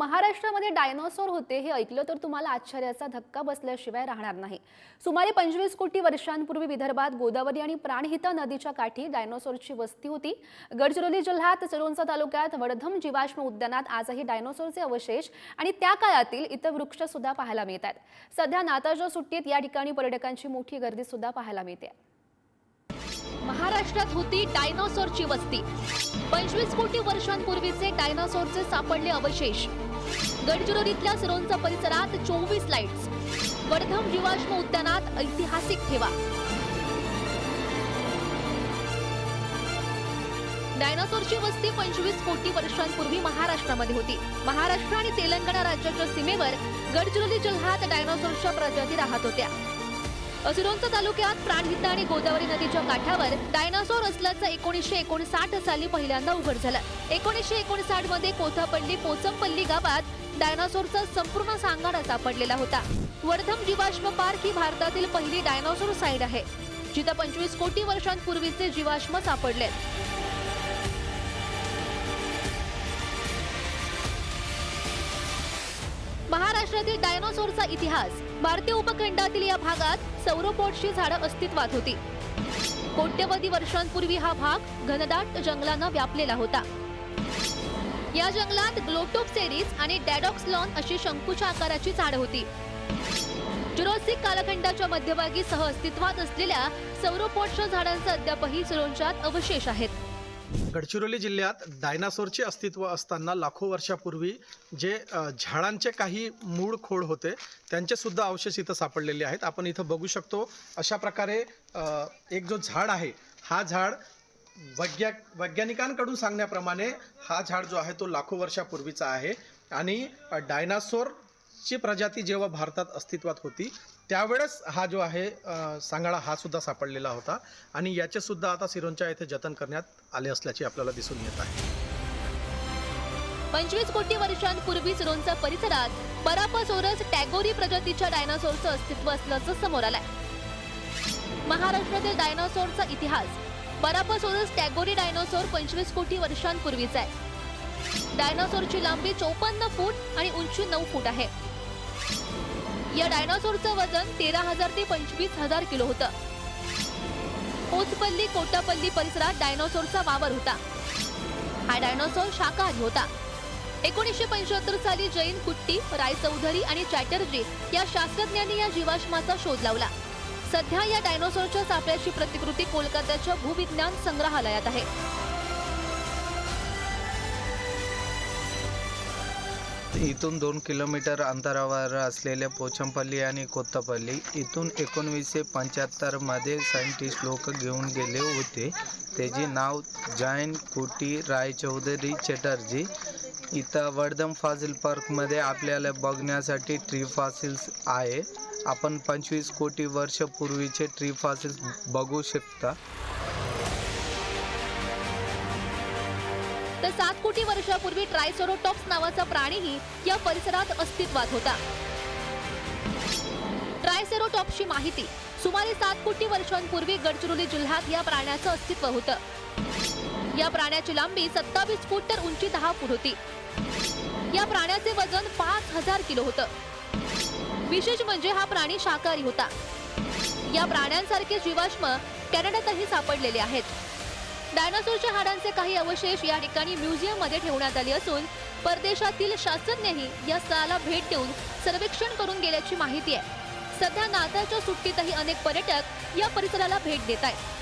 महाराष्ट्रामध्ये डायनोसॉर होते हे ऐकलं तर तुम्हाला आश्चर्याचा धक्का बसल्याशिवाय राहणार नाही। सुमारे 25 कोटी वर्षांपूर्वी विदर्भात गोदावरी आणि प्राणहिता नदीच्या काठी डायनोसॉरची वस्ती होती। गडचिरोली जिल्ह्यात सिरोंचा तालुक्यात वडधम जीवाश्म उद्यानात आजही डायनोसॉरचे अवशेष आणि त्या काळातील इतर वृक्ष सुद्धा पाहायला मिळतात। सध्या नाताळच्या सुट्टीत या ठिकाणी पर्यटकांची मोठी गर्दी सुद्धा पाहायला मिळते। महाराष्ट्रात होती डायनोसॉरची वस्ती। 25 कोटी वर्षांपूर्वीचे डायनोसॉरचे सापडले अवशेष। गडचिरोलीतल्या सिरोंचा परिसरात 24 लाईट्स। वडधम जीवाश्म उद्यानात ऐतिहासिक ठेवा। डायनोसॉरची वस्ती 25 कोटी वर्षांपूर्वी महाराष्ट्रामध्ये होती। महाराष्ट्र आणि तेलंगणा राज्याच्या सीमेवर गडचिरोली जिल्ह्यात डायनोसॉरच्या प्रजाती राहत होत्या। सिरोंचा तालुक्यात प्राणहिता आणि गोदावरी नदीच्या काठावर डायनासोर असल्याचं 1959 साली पहिल्यांदा उघड झालं। 1959 मध्ये कोथापल्ली पोचमपल्ली गावात डायनासोरचा संपूर्ण सांगाडा सापडलेला होता। वडधम जीवाश्म पार्क ही भारतातील पहिली डायनासोर साइट आहे, जिथे 25 कोटी वर्षांपूर्वीचे जीवाश्म सापडले। महाराष्ट्रातील डायनोसॉरचा इतिहास। भारतीय उपखंडातील या भागात सौरोपॉडची झाडं अस्तित्वात होती। कोट्यवधी वर्षांपूर्वी हा भाग घनदाट जंगलानं व्यापलेला होता। या जंगलात ग्लोटोप्टेरिस आणि डॅडॉक्सलॉन अशी शंकूच्या आकाराची झाडं होती। जुरासिक कालखंडाच्या मध्यभागी सह अस्तित्वात असलेल्या सौरोपॉडच्या झाडांचे अद्यापही सिरोंच्यात अवशेष आहेत। गडचिरोली जिल्ह्यात डायनासोरचे अस्तित्व असताना लाखो वर्षापूर्वी जे झाडांचे काही मूळ खोड होते त्यांचे सुद्धा अवशेष इथं सापडलेले आहेत। आपण इथं बघू शकतो अशा प्रकारे एक जो झाड आहे, हा झाड वैज्ञानिकांकडून सांगण्याप्रमाणे हा झाड जो आहे तो लाखो वर्षापूर्वीचा आहे आणि डायनासोरची प्रजाती जेव्हा भारतात अस्तित्वात होती त्यावेळेस हा जो आहे सांगाडा हा सुद्धा सापडलेला होता आणि याचे सुद्धा आता सिरोंचा येथे जतन करण्यात आले असल्याचे आपल्याला दिसून येत आहे। 25 कोटी वर्षांपूर्वी सिरोंचा परिसरात परापासोरस टॅगोरी प्रजातीच्या डायनासोरचं अस्तित्व असल्याचं समोर आलंय। महाराष्ट्रातील डायनासोरचा इतिहास। परापासोरस टॅगोरी डायनासोर 25 कोटी वर्षांपूर्वीचा आहे। डायनासोरची लांबी 54 फूट आणि उंची 9 फूट आहे। या डायनासोरचं वजन 13,000 ते 25,000 किलो होतं। पोचपल्ली कोटापल्ली परिसरात डायनासोरचा वावर होता। हा डायनासोर शाकाहारी होता। 1975 साली जैन कुट्टी, रायचौधरी आणि चॅटर्जी या शास्त्रज्ञांनी या जीवाश्माचा शोध लावला। सध्या या डायनासोरच्या सापळ्याची प्रतिकृती कोलकात्याच्या भूविज्ञान संग्रहालयात आहे। इथून 2 किलोमीटर अंतरावर असलेल्या पोचमपल्ली आणि कोत्तापल्ली इथून 1975 मध्ये सायंटिस्ट लोक घेऊन गेले होते। त्याचे नाव जैन कुटी, रायचौधरी, चॅटर्जी। इथं वडधम फॉसिल पार्कमध्ये आपल्याला बघण्यासाठी ट्री फॉसिल्स आहे। आपण 25 कोटी वर्षापूर्वीचे ट्री फॉसिल्स बघू शकता। तर 7 कोटी वर्षापूर्वी ट्रायसेरोटॉप्स नावाचा प्राणीही या परिसरात अस्तित्वात होता। ट्रायसेरोटॉप्सची माहिती। सुमारे 7 कोटी वर्षांपूर्वी गडचिरोली जिल्ह्यात या प्राण्याचं अस्तित्व होतं। या प्राण्याची लांबी 27 फूट तर उंची 10 फूट होती। या प्राण्याचे वजन 5,000 किलो होतं। विशेष म्हणजे हा प्राणी शाकाहारी होता। या प्राण्यांसारखे जीवाश्म कॅनडातही सापडलेले आहेत। डायनासोरच्या हाडांचे काही अवशेष या ठिकाणी म्युझियम मध्ये ठेवण्यात आले असून परदेशातील शास्त्रज्ञही या स्थळाला भेट देऊन सर्वेक्षण करून गेल्याची माहिती आहे। सध्या नाताळच्या सुट्टीतही अनेक पर्यटक या परिसराला भेट देत आहेत।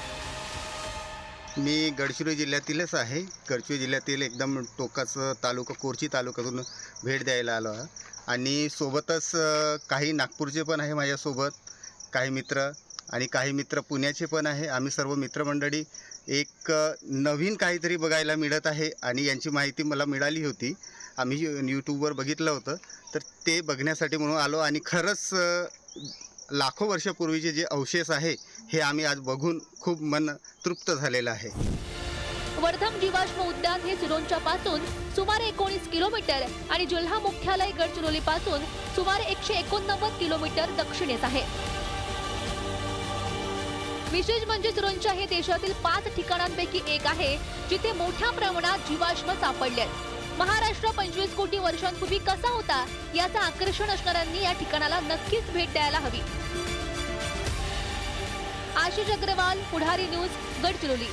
मी गडचिरोली जिल्ह्यातीलच आहे। गडचिरोली जिल्ह्यातील एकदम टोकाचं तालुका कोरची तालुक्यातून भेट द्यायला आलो आहे आणि सोबतच काही नागपूरचे पण आहे माझ्यासोबत, काही मित्र आणि काही मित्र पुण्याचे पण आहे। आम्ही सर्व मित्रमंडळी एक नवीन काहीतरी बघायला मिळत आहे आणि यांची माहिती मला मिळाली होती। आम्ही यूट्यूबवर बघितलं होतं तर ते बघण्यासाठी म्हणून आलो आणि खरंच लाखो वर्षापूर्वीचे जे अवशेष आहे हे आम्ही आज बघून खूप मन तृप्त झालेलं आहे। वडधम जीवाश्म उद्यान हे सिरोंचा पासून सुमारे 19 किलोमीटर आणि जिल्हा मुख्यालय गडचिरोली पासून सुमारे 189 किलोमीटर दक्षिणेस आहे। विशेष म्हणजे सिरोंचा हे देशातील 5 ठिकाणांपैकी एक आहे जिथे मोठ्या प्रमाणात जीवाश्म सापडले आहेत। महाराष्ट्र 25 कोटी वर्षांपूर्वी कसा होता याचं आकर्षण असणाऱ्यांनी या ठिकाणाला नक्कीच भेट द्यायला हवी. आशिष अग्रवाल, पुढारी न्यूज, गडचिरोली.